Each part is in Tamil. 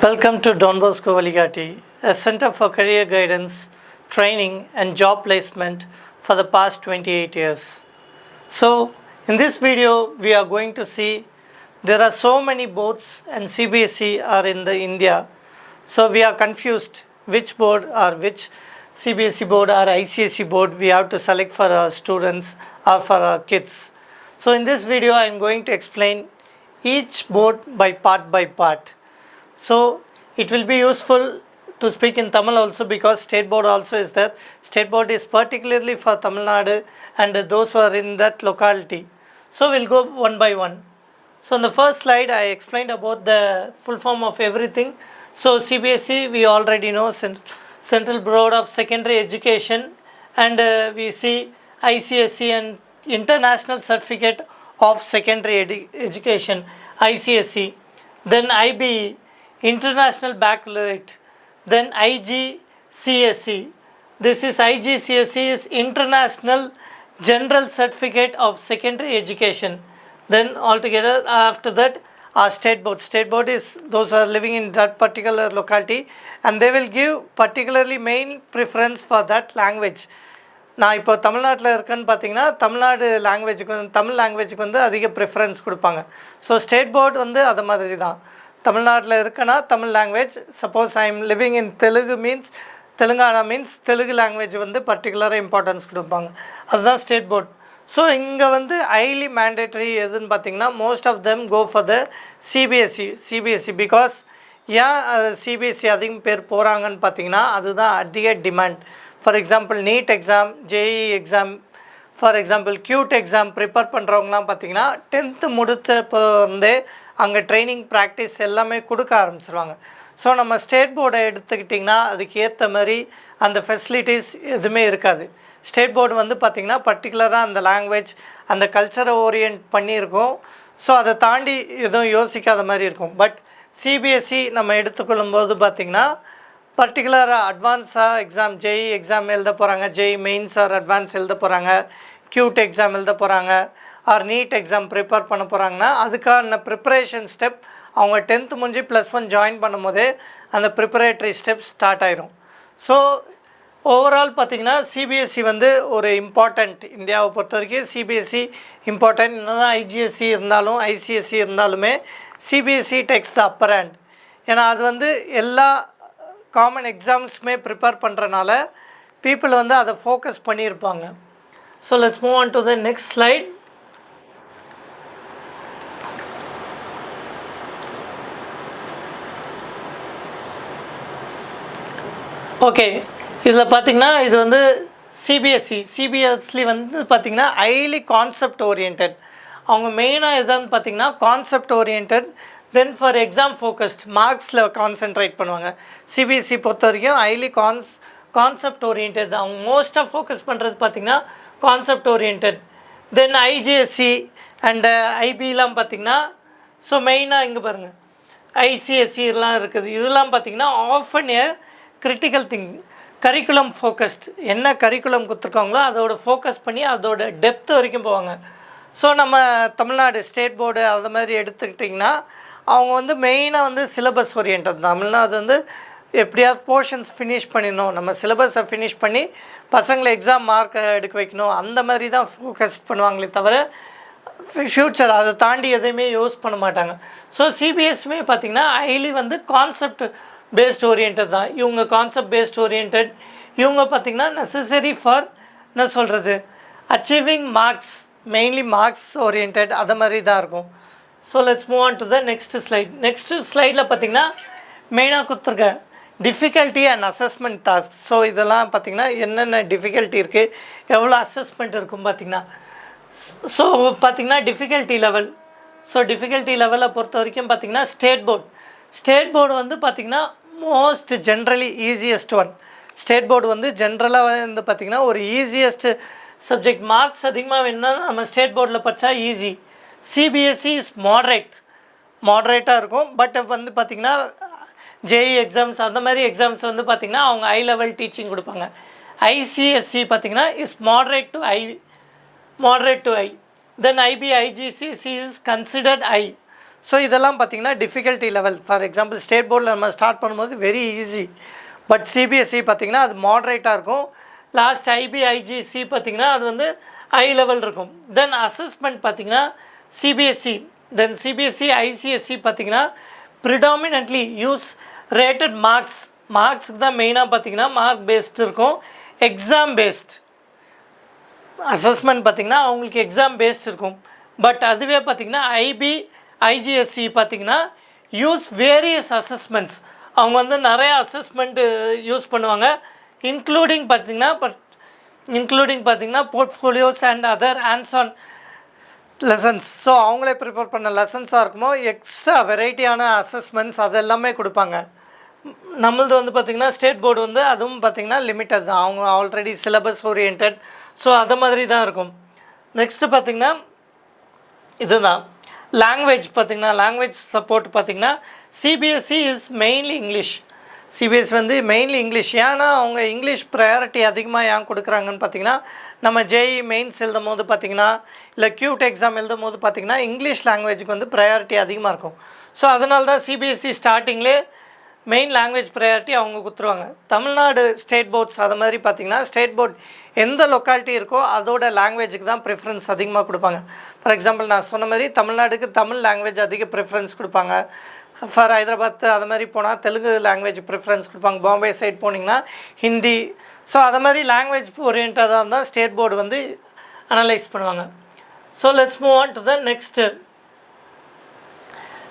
Welcome to Don Bosco Valigati, a center for career guidance, training, and job placement for the past 28 years. So, in this video, we are going to see there are so many boards and CBSE are in the India. So, we are confused which board or which CBSE board or ICSE board we have to select for our students or for our kids. So, in this video, I am going to explain each board by part. So it will be useful to speak in Tamil also because state board also is there. State board is particularly for Tamil Nadu and those who are in that locality. So we'll go one by one. So in the first slide I explained about the full form of everything. So CBSE we already know, Central Board of Secondary Education, and we see ICSE and International Certificate of Secondary Education, ICSE, then IBE, International Baccalaureate, then IGCSE. This is IGCSE is International General Certificate of Secondary Education. Then altogether after that our state board is those who are living in that particular locality, and they will give particularly main preference for that language. நான் இப்போ தமிழ்நாட்டில் இருக்கேன்னு பார்த்தீங்கன்னா தமிழ்நாடு லாங்குவேஜுக்கு தமிழ் லாங்குவேஜுக்கு வந்து அதிக ப்ரிஃபரன்ஸ் கொடுப்பாங்க. ஸோ ஸ்டேட் போர்டு வந்து அது மாதிரி தான். தமிழ்நாட்டில் இருக்கேன்னா Tamil language, suppose I am living in Telangana means Telugu language வந்து பர்டிகுலராக இம்பார்ட்டன்ஸ் கொடுப்பாங்க. அதுதான் ஸ்டேட் போர்ட். ஸோ இங்கே வந்து ஹைலி மேண்டேட்ரி எதுன்னு பார்த்தீங்கன்னா most of them go for the CBSE because ஏன் சிபிஎஸ்சி அதிகம் பேர் போகிறாங்கன்னு பார்த்தீங்கன்னா அதுதான் அதிக demand. For example NEET exam, JEE exam, for example CUET exam prepare பண்ணுறவங்களாம் பார்த்திங்கன்னா 10th முடித்தப்போருந்தே அங்கே ட்ரைனிங் ப்ராக்டிஸ் எல்லாமே கொடுக்க ஆரம்பிச்சிருவாங்க. ஸோ நம்ம ஸ்டேட் போர்டை எடுத்துக்கிட்டிங்கன்னா அதுக்கு ஏற்ற மாதிரி அந்த ஃபெசிலிட்டிஸ் எதுவுமே இருக்காது. ஸ்டேட் போர்டு வந்து பார்த்திங்கன்னா பர்டிகுலராக அந்த லாங்குவேஜ் அந்த கல்ச்சரை ஓரியன்ட் பண்ணியிருக்கோம். ஸோ அதை தாண்டி எதுவும் யோசிக்காத மாதிரி இருக்கும். பட் சிபிஎஸ்சி நம்ம எடுத்துக்கொள்ளும் போது பார்த்திங்கன்னா பர்டிகுலராக அட்வான்ஸாக எக்ஸாம் ஜேஇ எக்ஸாம் எழுத போகிறாங்க, ஜேஇ மெயின்ஸ் ஆர் அட்வான்ஸ் எழுத போகிறாங்க, கியூட் எக்ஸாம் எழுத போகிறாங்க, ஆர் நீட் எக்ஸாம் ப்ரிப்பேர் பண்ண போகிறாங்கன்னா அதுக்கான ப்ரிப்பரேஷன் ஸ்டெப் அவங்க 10th முடிஞ்சு +1 ஜாயின் பண்ணும் போதே அந்த ப்ரிப்பரேட்டரி ஸ்டெப் ஸ்டார்ட் ஆயிரும். ஸோ ஓவரால் பார்த்திங்கன்னா சிபிஎஸ்சி வந்து ஒரு இம்பார்ட்டண்ட், இந்தியாவை பொறுத்த வரைக்கும் சிபிஎஸ்சி இம்பார்ட்டண்ட். என்னதான் ஐஜிஎஸ்சி இருந்தாலும் ஐசிஎஸ்சி இருந்தாலுமே CBSE takes the upper hand. ஏன்னா அது வந்து எல்லா காமன் எக்ஸாம்ஸுமே ப்ரிப்பேர் பண்ணுறனால பீப்புள் வந்து அதை ஃபோக்கஸ் பண்ணியிருப்பாங்க. So let's move on to the next slide. Okay, இதில் பார்த்திங்கன்னா இது வந்து சிபிஎஸ்சி வந்து பார்த்திங்கன்னா ஹைலி கான்செப்ட் ஓரியன்ட். அவங்க மெயினாக எதான்னு பார்த்திங்கன்னா concept oriented, then for exam focused மார்க்ஸில் கான்சென்ட்ரேட் பண்ணுவாங்க. சிபிஎஸ்சி பொறுத்த வரைக்கும் ஹைலி கான்செப்ட் ஓரியன்ட் தான். அவங்க மோஸ்ட்டாக ஃபோக்கஸ் பண்ணுறது பார்த்திங்கன்னா concept oriented. Then IGCSE and ஐபிலாம் பார்த்திங்கன்னா ஸோ மெயினாக இங்கே பாருங்கள் ஐசிஎஸ்சிலாம் இருக்குது. இதெல்லாம் பார்த்திங்கன்னா of and year critical curriculum focused, என்ன கரிக்குலம் கொடுத்துருக்காங்களோ அதோட ஃபோக்கஸ் பண்ணி அதோட டெப்த் வரைக்கும் போவாங்க. ஸோ நம்ம தமிழ்நாடு ஸ்டேட் போர்டு அது மாதிரி எடுத்துக்கிட்டிங்கன்னா அவங்க வந்து மெயினாக வந்து சிலபஸ் ஓரியன்ட். தமிழ்நாடு வந்து எப்படியாவது போர்ஷன்ஸ் ஃபினிஷ் பண்ணிடணும், நம்ம சிலபஸை ஃபினிஷ் பண்ணி பசங்களை எக்ஸாம் மார்க் எடுக்க வைக்கணும், அந்த மாதிரி தான் ஃபோக்கஸ் பண்ணுவாங்களே தவிர ஃப்யூச்சர் அதை தாண்டி எதையுமே யூஸ் பண்ண மாட்டாங்க. ஸோ சிபிஎஸ்சியுமே பார்த்திங்கன்னா ஹைலி வந்து கான்செப்ட் பேஸ்ட் ஓரியன்ட் தான். இவங்க கான்செப்ட் பேஸ்ட் ஓரியன்ட், இவங்க பார்த்திங்கன்னா நெசசரி ஃபார் என்ன சொல்கிறது achieving marks, mainly marks oriented அதை மாதிரி தான் இருக்கும். So let's move on to the next slide. Next ஸ்லைடில் பார்த்திங்கன்னா மெயினாக கொடுத்துருக்க difficulty and assessment task. So இதெல்லாம் பார்த்திங்கன்னா என்னென்ன டிஃபிகல்ட்டி இருக்குது, எவ்வளோ அசஸ்மெண்ட் இருக்கும் பார்த்திங்கன்னா. ஸோ பார்த்திங்கன்னா டிஃபிகல்ட்டி லெவல். ஸோ டிஃபிகல்ட்டி லெவலை பொறுத்த வரைக்கும் பார்த்திங்கன்னா ஸ்டேட் போர்டு வந்து பார்த்திங்கன்னா most generally easiest one. State board வந்து ஜென்ரலாக வந்து பார்த்திங்கன்னா ஒரு ஈஸியஸ்ட் சப்ஜெக்ட். மார்க்ஸ் அதிகமாக வேணும்னா நம்ம ஸ்டேட் போர்டில் படித்தா ஈஸி. சிபிஎஸ்சி இஸ் மாட்ரேட்டாக இருக்கும். பட் வந்து பார்த்திங்கன்னா ஜேஇ எக்ஸாம்ஸ் அந்த மாதிரி எக்ஸாம்ஸ் வந்து பார்த்திங்கன்னா அவங்க ஹை லெவல் டீச்சிங் கொடுப்பாங்க. ஐசிஎஸ்சி பார்த்திங்கன்னா is moderate to I. Then IGCSE is considered high. So இதெல்லாம் பார்த்திங்கன்னா difficulty level. For example state போர்டில் நம்ம ஸ்டார்ட் பண்ணும்போது வெரி ஈஸி, பட் சிபிஎஸ்சி பார்த்திங்கன்னா அது மாட்ரேட்டாக இருக்கும். லாஸ்ட் ஐபி ஐஜிசி பார்த்திங்கன்னா அது வந்து ஹை லெவல் இருக்கும். தென் அசஸ்மெண்ட் பார்த்திங்கன்னா சிபிஎஸ்சி, தென் சிபிஎஸ்சி ஐசிஎஸ்சி பார்த்திங்கன்னா ப்ரிடாமினன்ட்லி யூஸ் ரேட்டட் மார்க்ஸுக்கு தான் மெயினாக பார்த்திங்கன்னா மார்க் பேஸ்டு இருக்கும். எக்ஸாம் பேஸ்ட் அசஸ்மெண்ட் பார்த்திங்கன்னா அவங்களுக்கு எக்ஸாம் பேஸ்ட் இருக்கும். பட் அதுவே பார்த்திங்கன்னா ஐஜிஎஸ்சி பார்த்திங்கன்னா யூஸ் வேரியஸ் அசஸ்மெண்ட்ஸ். அவங்க வந்து நிறைய அசஸ்மெண்ட்டு யூஸ் பண்ணுவாங்க, இன்க்ளூடிங் பார்த்திங்கன்னா portfolios and other hands on lessons. So அவங்களே ப்ரிப்பேர் பண்ண லெசன்ஸாக இருக்குமோ எக்ஸ்ட்ரா வெரைட்டியான அசஸ்மெண்ட்ஸ் அது எல்லாமே கொடுப்பாங்க. நம்மளது வந்து பார்த்திங்கன்னா ஸ்டேட் போர்டு வந்து அதுவும் பார்த்திங்கன்னா லிமிட்டட் தான், அவங்க ஆல்ரெடி சிலபஸ் ஓரியன்ட். ஸோ அது மாதிரி தான் இருக்கும். நெக்ஸ்ட்டு பார்த்திங்கன்னா இதுதான் லாங்குவேஜ். பார்த்திங்கன்னா லாங்குவேஜ் சப்போர்ட் பார்த்திங்கன்னா CBSE is mainly English. CBSE வந்து மெயின்லி இங்கிலீஷ். ஏன்னா அவங்க இங்கிலீஷ் ப்ரையாரிட்டி அதிகமாக ஏன் கொடுக்குறாங்கன்னு பார்த்திங்கன்னா நம்ம ஜேஇ மெயின்ஸ் எழுதும் போது பார்த்திங்கன்னா இல்லை கியூட் எக்ஸாம் எழுதும் போது பார்த்திங்கன்னா இங்கிலீஷ் லாங்குவேஜுக்கு வந்து ப்ரையாரிட்டி அதிகமாக இருக்கும். ஸோ அதனால தான் சிபிஎஸ்சி ஸ்டார்டிங்லேயே மெயின் லாங்குவேஜ் ப்ரையாரிட்டி அவங்க கொடுத்துருவாங்க. தமிழ்நாடு ஸ்டேட் போர்ட்ஸ் அது மாதிரி பார்த்திங்கன்னா ஸ்டேட் போர்ட் எந்த லொக்காலிட்டி இருக்கோ அதோட லாங்குவேஜுக்கு தான் ப்ரிஃபரன்ஸ் அதிகமாக கொடுப்பாங்க. ஃபார் எக்ஸாம்பிள் நான் சொன்ன மாதிரி தமிழ்நாடுக்கு தமிழ் லாங்குவேஜ் அதிக ப்ரிஃபரன்ஸ் கொடுப்பாங்க. ஃபார் ஹைதராபாத் அது மாதிரி போனால் தெலுங்கு லாங்குவேஜ் ப்ரிஃபரன்ஸ் கொடுப்பாங்க. பாம்பே சைட் போனீங்கன்னா ஹிந்தி. ஸோ அது மாதிரி லாங்குவேஜ் ஓரியன்டாக தான் ஸ்டேட் போர்டு வந்து அனலைஸ் பண்ணுவாங்க. So let's move on to the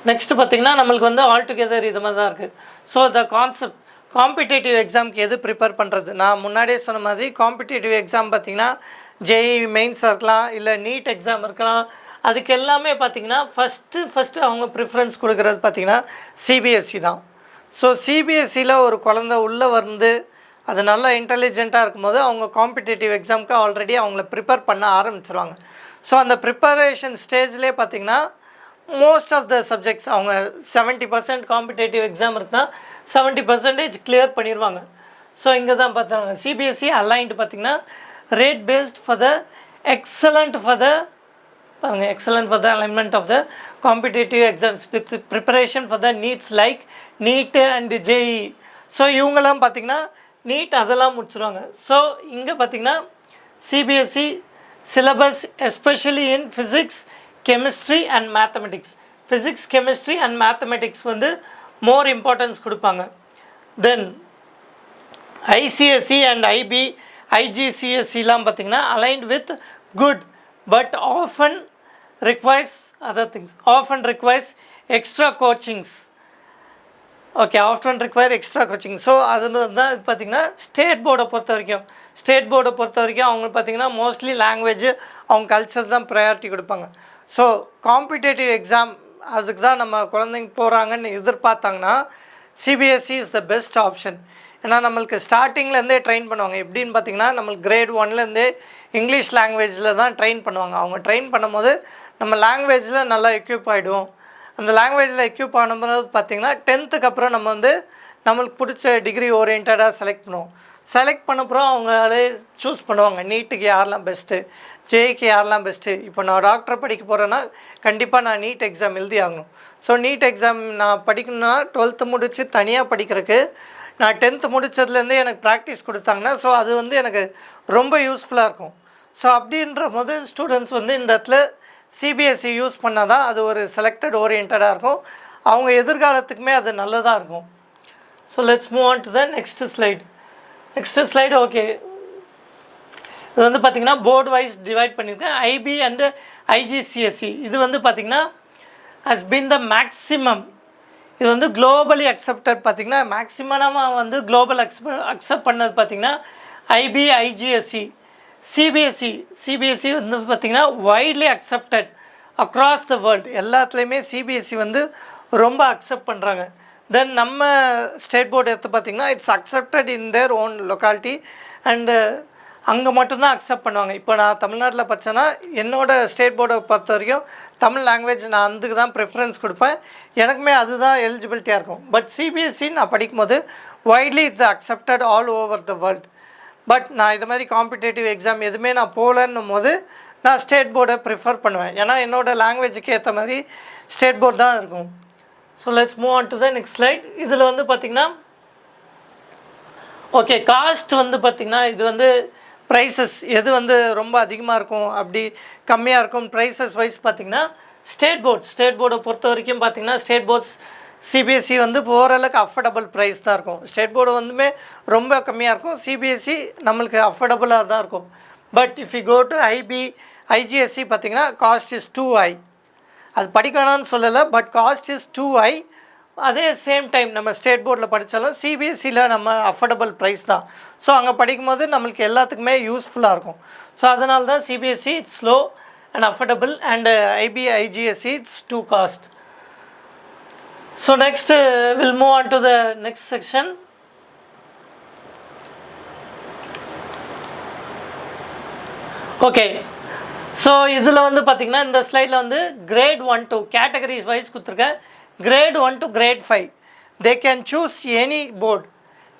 next பார்த்திங்கன்னா நம்மளுக்கு வந்து ஆல்டுகெதர் இது மாதிரி தான் இருக்குது. ஸோ த கான்செப்ட் காம்படிட்டிவ் எக்ஸாமுக்கு எது ப்ரிப்பேர் பண்ணுறது, நான் முன்னாடியே சொன்ன மாதிரி காம்படிட்டிவ் எக்ஸாம் பார்த்திங்கன்னா ஜேஇ மெயின்ஸ் இருக்கலாம், இல்லை நீட் எக்ஸாம் இருக்கலாம். அதுக்கு எல்லாமே பார்த்திங்கன்னா ஃபஸ்ட்டு அவங்க ப்ரிஃபரன்ஸ் கொடுக்குறது பார்த்திங்கன்னா சிபிஎஸ்சி தான். ஸோ சிபிஎஸ்சியில் ஒரு குழந்தை உள்ளே வந்து அது நல்லா இன்டெலிஜென்ட்டாக இருக்கும்போது அவங்க காம்படிட்டிவ் எக்ஸாமுக்கு ஆல்ரெடி அவங்கள ப்ரிப்பேர் பண்ண ஆரம்பிச்சிருவாங்க. ஸோ அந்த ப்ரிப்பரேஷன் ஸ்டேஜ்லேயே பார்த்திங்கன்னா மோஸ்ட் ஆஃப் த சப்ஜெக்ட்ஸ் அவங்க 70% காம்படிட்டிவ் எக்ஸாம் இருக்குன்னா 70% கிளியர் பண்ணிடுவாங்க. ஸோ இங்கே தான் பார்த்தாங்க சிபிஎஸ்சி அலைன்டு பார்த்திங்கன்னா rate based for the excellent for the alignment of the competitive exams with preparation for the needs like NEET and JEE. So இவங்கெல்லாம் பார்த்திங்கன்னா நீட் அதெல்லாம் முடிச்சுருவாங்க. ஸோ இங்கே பார்த்திங்கன்னா CBSE syllabus especially in physics, chemistry and mathematics. Physics, chemistry and mathematics வந்து மோர் இம்பார்ட்டன்ஸ் கொடுப்பாங்க. தென் ஐசிஎஸ்சி அண்ட் ஐஜிசிஎஸ்சிலாம் பார்த்திங்கன்னா aligned with good but often requires other things, often requires extra coachings. Okay, often require extra coaching. So அது தான் பார்த்திங்கன்னா ஸ்டேட் போர்டை பொறுத்த வரைக்கும் அவங்க பார்த்திங்கன்னா மோஸ்ட்லி லாங்குவேஜ் அவங்க கல்ச்சர் தான் ப்ரையாரிட்டி கொடுப்பாங்க. ஸோ காம்படிட்டிவ் எக்ஸாம் அதுக்கு தான் நம்ம குழந்தைங்க போகிறாங்கன்னு எதிர்பார்த்தாங்கன்னா CBSE is the best option. ஏன்னா நம்மளுக்கு ஸ்டார்டிங்லேருந்தே ட்ரெயின் பண்ணுவாங்க. எப்படின்னு பார்த்திங்கன்னா நம்மளுக்கு கிரேட் 1லேருந்தே இங்கிலீஷ் லாங்குவேஜில் தான் ட்ரெயின் பண்ணுவாங்க. அவங்க ட்ரெயின் பண்ணும்போது நம்ம லாங்குவேஜில் நல்லா எக்யூப் ஆகிடுவோம். அந்த லாங்குவேஜில் எக்யூப் ஆகும்போது பார்த்திங்கன்னா 10th அப்புறம் நம்ம வந்து நம்மளுக்கு பிடிச்ச டிகிரி ஓரியன்டாக செலக்ட் பண்ணுவோம். செலக்ட் பண்ணப்புறம் அவங்களே சூஸ் பண்ணுவாங்க நீட்டுக்கு யாரெல்லாம் பெஸ்ட்டு, ஜேஇக்கு யாரெல்லாம் பெஸ்ட்டு. இப்போ நான் டாக்டர் படிக்க போகிறேன்னா கண்டிப்பாக நான் நீட் எக்ஸாம் எழுதி ஆகணும். ஸோ நீட் எக்ஸாம் நான் படிக்கணும்னா 12th முடித்து தனியாக படிக்கிறதுக்கு நான் 10th முடித்ததுலேருந்தே எனக்கு ப்ராக்டிஸ் கொடுத்தாங்கன்னா ஸோ அது வந்து எனக்கு ரொம்ப யூஸ்ஃபுல்லாக இருக்கும். ஸோ அப்படின்ற போது ஸ்டூடெண்ட்ஸ் வந்து இந்த இடத்துல சிபிஎஸ்சி யூஸ் பண்ணால் தான் அது ஒரு செலக்டட் ஓரியன்டாக இருக்கும். அவங்க எதிர்காலத்துக்குமே அது நல்லதாக இருக்கும். So let's move on to the next slide. Okay, இது வந்து பார்த்திங்கன்னா போர்டு வைஸ் டிவைட் பண்ணியிருக்கேன். ஐபி அண்டு ஐஜிசிஎஸ்சி இது வந்து பார்த்திங்கன்னா ஹஸ் பீன் த மேக்ஸிமம். இது வந்து குளோபலி அக்செப்டட். பார்த்திங்கன்னா மேக்ஸிமமாக வந்து குளோபல் அக்செப்ட் பண்ணது பார்த்திங்கன்னா ஐபி ஐஜிஎஸ்சி. சிபிஎஸ்சி வந்து பார்த்திங்கன்னா widely accepted across the world. எல்லாத்துலேயுமே சிபிஎஸ்சி வந்து ரொம்ப அக்செப்ட் பண்ணுறாங்க. தென் நம்ம ஸ்டேட் போர்டு எடுத்து பார்த்திங்கன்னா it's accepted in their own locality and அங்கே மட்டும்தான் அக்செப்ட் பண்ணுவாங்க. இப்போ நான் தமிழ்நாட்டில் படித்தேன்னா என்னோடய ஸ்டேட் போர்டை பொறுத்த வரைக்கும் தமிழ் லாங்குவேஜ் நான் அதுக்கு தான் ப்ரிஃபரன்ஸ் கொடுப்பேன். எனக்குமே அதுதான் எலிஜிபிலிட்டியாக இருக்கும். பட் சிபிஎஸ்சி நான் படிக்கும்போது widely it's accepted all over the world. But நான் இது மாதிரி காம்படிட்டிவ் எக்ஸாம் எதுவுமே நான் போகலன்னும் போது நான் ஸ்டேட் போர்டை ப்ரிஃபர் பண்ணுவேன். ஏன்னா என்னோடய லாங்குவேஜுக்கு ஏற்ற மாதிரி ஸ்டேட் போர்டு தான் இருக்கும். So let's move on to the next slide. இதில் வந்து பார்த்திங்கன்னா ஓகே, காஸ்ட் வந்து பார்த்திங்கன்னா இது வந்து ப்ரைஸஸ் எது வந்து ரொம்ப அதிகமாக இருக்கும் அப்படி கம்மியாக இருக்கும் ப்ரைஸஸ் வைஸ் பார்த்திங்கன்னா ஸ்டேட் போர்டை பொறுத்த வரைக்கும் பார்த்திங்கன்னா ஸ்டேட் போர்ட்ஸ் சிபிஎஸ்சி வந்து ஓரளவுக்கு அஃபோர்டபுள் ப்ரைஸ் தான் இருக்கும். ஸ்டேட் போர்டு வந்துமே ரொம்ப கம்மியாக இருக்கும். சிபிஎஸ்சி நம்மளுக்கு அஃபோர்டபுளாக தான் இருக்கும். But if you go to IGCSE பார்த்திங்கன்னா காஸ்ட் இஸ் டூ ஹை. அது படிக்கணும்னு சொல்லலை, but cost is too high. அதே சேம் டைம் நம்ம ஸ்டேட் போர்டில் படித்தாலும் சிபிஎஸ்சியில் நம்ம அஃபோர்டபுள் ப்ரைஸ் தான். ஸோ அங்கே படிக்கும்போது நம்மளுக்கு எல்லாத்துக்குமே யூஸ்ஃபுல்லாக இருக்கும். ஸோ அதனால தான் CBSE it's low and affordable and IGCSE it's too cost. So next we'll move on to the next section. Okay, so இதில் வந்து பார்த்திங்கன்னா இந்த ஸ்லைடில் வந்து grade 1 to categories wise கொடுத்துருக்கேன். grade 1 to grade 5 they can choose any board.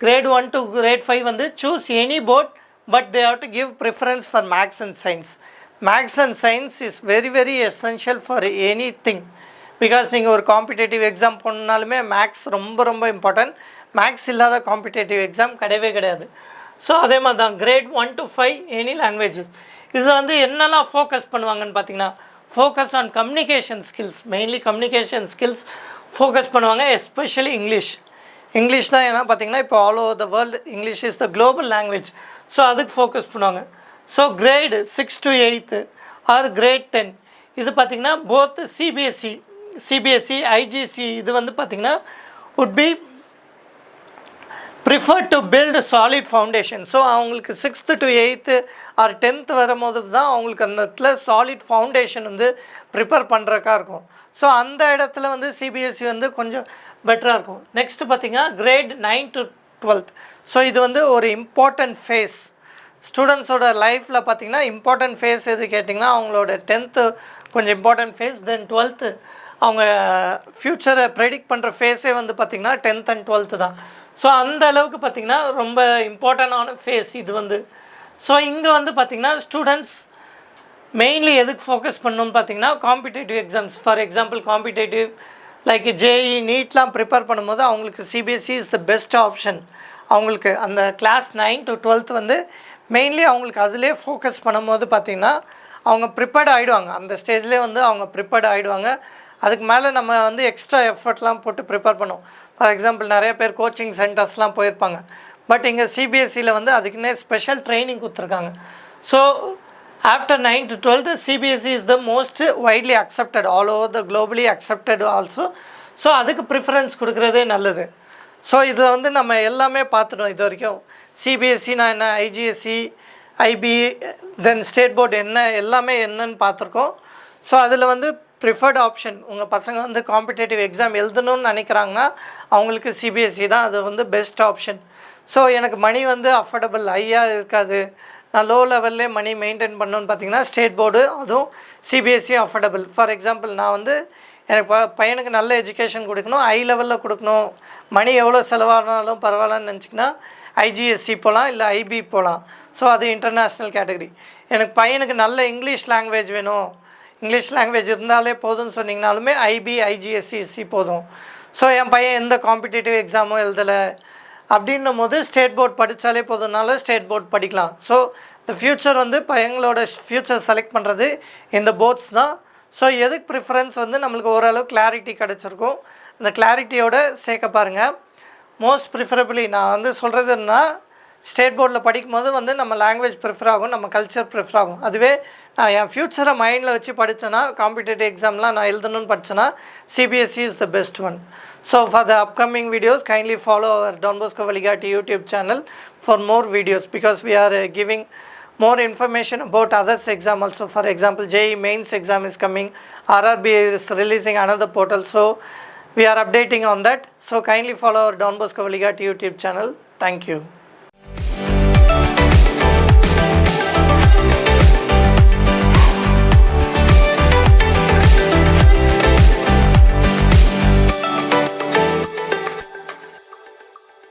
grade 1 to grade 5 வந்து choose any board, but they have to give preference for maths and science. Maths and science is very very essential for anything. Because நீங்கள் ஒரு காம்படிட்டிவ் எக்ஸாம் போனாலுமே மேக்ஸ் ரொம்ப ரொம்ப இம்பார்ட்டன்ட். மேக்ஸ் இல்லாத காம்படிட்டிவ் எக்ஸாம் கிடையவே கிடையாது. ஸோ அதே மாதிரி தான் grade 1 to 5 எனி லாங்குவேஜஸ். இதில் வந்து என்னெல்லாம் ஃபோக்கஸ் பண்ணுவாங்கன்னு பார்த்தீங்கன்னா focus on communication skills, mainly communication skills focus பண்ணுவாங்க. எஸ்பெஷலி இங்கிலீஷ் தான். ஏன்னா பார்த்தீங்கன்னா இப்போ all over the world English is the global language. So அதுக்கு ஃபோக்கஸ் பண்ணுவாங்க. So grade 6 to 8 or grade 10 இது பார்த்திங்கன்னா போத் சிபிஎஸ்சி ஐஜிஎஸ்சி இது வந்து பார்த்திங்கன்னா would be preferred to build a solid foundation. So அவங்களுக்கு 6th to 8th R 10th வரும்போது தான் அவங்களுக்கு அந்த இடத்துல சாலிட் ஃபவுண்டேஷன் வந்து ப்ரிப்பேர் பண்ணுறக்கா இருக்கும். ஸோ அந்த இடத்துல வந்து சிபிஎஸ்சி வந்து கொஞ்சம் பெட்டராக இருக்கும். நெக்ஸ்ட்டு பார்த்திங்கன்னா grade 9 to 12th. ஸோ இது வந்து ஒரு இம்பார்ட்டண்ட் ஃபேஸ் ஸ்டூடெண்ட்ஸோட லைஃப்பில் பார்த்திங்கன்னா இம்பார்ட்டண்ட் ஃபேஸ் எது கேட்டிங்கன்னா அவங்களோட 10th கொஞ்சம் இம்பார்ட்டண்ட் ஃபேஸ், தென் 12th அவங்க ஃப்யூச்சரை ப்ரெடிக்ட் பண்ணுற ஃபேஸே வந்து பார்த்திங்கன்னா 10th and 12th தான். ஸோ அந்த அளவுக்கு பார்த்திங்கன்னா ரொம்ப இம்பார்ட்டண்டான ஃபேஸ் இது வந்து. ஸோ இங்கே வந்து பார்த்திங்கன்னா ஸ்டூடெண்ட்ஸ் மெயின்லி எதுக்கு ஃபோக்கஸ் பண்ணணும்னு பார்த்திங்கன்னா competitive exams. For example competitive like JEE நீட்லாம் ப்ரிப்பேர் பண்ணும்போது அவங்களுக்கு CBSE is the best option. அவங்களுக்கு அந்த கிளாஸ் 9 to 12th வந்து மெயின்லி அவங்களுக்கு அதிலே ஃபோக்கஸ் பண்ணும்போது பார்த்திங்கன்னா அவங்க ப்ரிப்பேர்டு ஆகிடுவாங்க. அந்த ஸ்டேஜ்லேயே வந்து அவங்க ப்ரிப்பேர்டு ஆகிடுவாங்க. அதுக்கு மேலே நம்ம வந்து எக்ஸ்ட்ரா எஃபர்ட்லாம் போட்டு ப்ரிப்பேர் பண்ணுவோம். ஃபார் எக்ஸாம்பிள் நிறைய பேர் கோச்சிங் சென்டர்ஸ்லாம் போயிருப்பாங்க. பட் இங்கே சிபிஎஸ்சியில் வந்து அதுக்குன்னே ஸ்பெஷல் ட்ரைனிங் கொடுத்துருக்காங்க. So after 9 to 12th CBSE is the most widely accepted, all over the globally accepted also. So அதுக்கு ப்ரிஃபரன்ஸ் கொடுக்குறதே நல்லது. ஸோ இதில் வந்து நம்ம எல்லாமே பார்த்துட்டோம் இது வரைக்கும். சிபிஎஸ்சினா என்ன, ஐஜிஎஸ்சி, ஐபி, தென் ஸ்டேட் போர்டு என்ன, எல்லாமே என்னன்னு பார்த்துருக்கோம். ஸோ அதில் வந்து ப்ரிஃபர்ட் ஆப்ஷன் உங்கள் பசங்க வந்து காம்படிட்டிவ் எக்ஸாம் எழுதணும்னு நினைக்கிறாங்கன்னா அவங்களுக்கு சிபிஎஸ்சி தான் அது வந்து பெஸ்ட் ஆப்ஷன். ஸோ எனக்கு மணி வந்து அஃபோர்டபுள் ஹையாக இருக்காது, நான் லோ லெவல்லே மணி மெயின்டைன் பண்ணணுன்னு பார்த்தீங்கன்னா ஸ்டேட் போர்டு அதுவும் சிபிஎஸ்சி அஃபோர்டபுள். ஃபார் எக்ஸாம்பிள் நான் வந்து எனக்கு பையனுக்கு நல்ல எஜுகேஷன் கொடுக்கணும், ஹை லெவலில் கொடுக்கணும், மணி எவ்வளோ செலவானாலும் பரவாயில்லன்னு நினச்சிங்கன்னா ஐஜிஎஸ்சி போகலாம், இல்லை ஐபி போகலாம். ஸோ அது இன்டர்நேஷ்னல் கேட்டகரி. எனக்கு பையனுக்கு நல்ல இங்கிலீஷ் லாங்குவேஜ் வேணும், இங்கிலீஷ் லாங்குவேஜ் இருந்தாலே போதும்னு சொன்னிங்கனாலுமே ஐபி ஐஜிஎஸ்சி போதும். ஸோ என் பையன் எந்த காம்படிட்டிவ் எக்ஸாமும் எழுதலை அப்படின்னும் போது ஸ்டேட் போர்ட் படித்தாலே போதும்னால ஸ்டேட் போர்ட் படிக்கலாம். ஸோ இந்த ஃப்யூச்சர் வந்து பையங்களோட ஃப்யூச்சர் செலக்ட் பண்ணுறது இந்த போர்ட்ஸ் தான். ஸோ எதுக்கு ப்ரிஃபரன்ஸ் வந்து நம்மளுக்கு ஓரளவு கிளாரிட்டி கிடச்சிருக்கும். அந்த கிளாரிட்டியோடு சேர்க்க பாருங்கள். மோஸ்ட் ப்ரிஃபரபிளி நான் வந்து சொல்கிறதுன்னா ஸ்டேட் போர்டில் படிக்கும்போது வந்து நம்ம லாங்குவேஜ் ப்ரிஃபர் ஆகும், நம்ம கல்ச்சர் ப்ரிஃபர் ஆகும். அதுவே நான் என் ஃப்யூச்சரை மைண்டில் வச்சு படித்தேன்னா காம்படிட்டிவ் எக்ஸாம்லாம் நான் எழுதணும்னு படித்தேன்னா CBSE is the best one. So for the upcoming videos kindly follow our Don Bosco Valigatti YouTube channel for more videos because we are giving more information about others exam also. For example, JEE mains exam is coming, RRB is releasing another portal, so we are updating on that. So kindly follow our Don Bosco Valigatti YouTube channel. Thank you.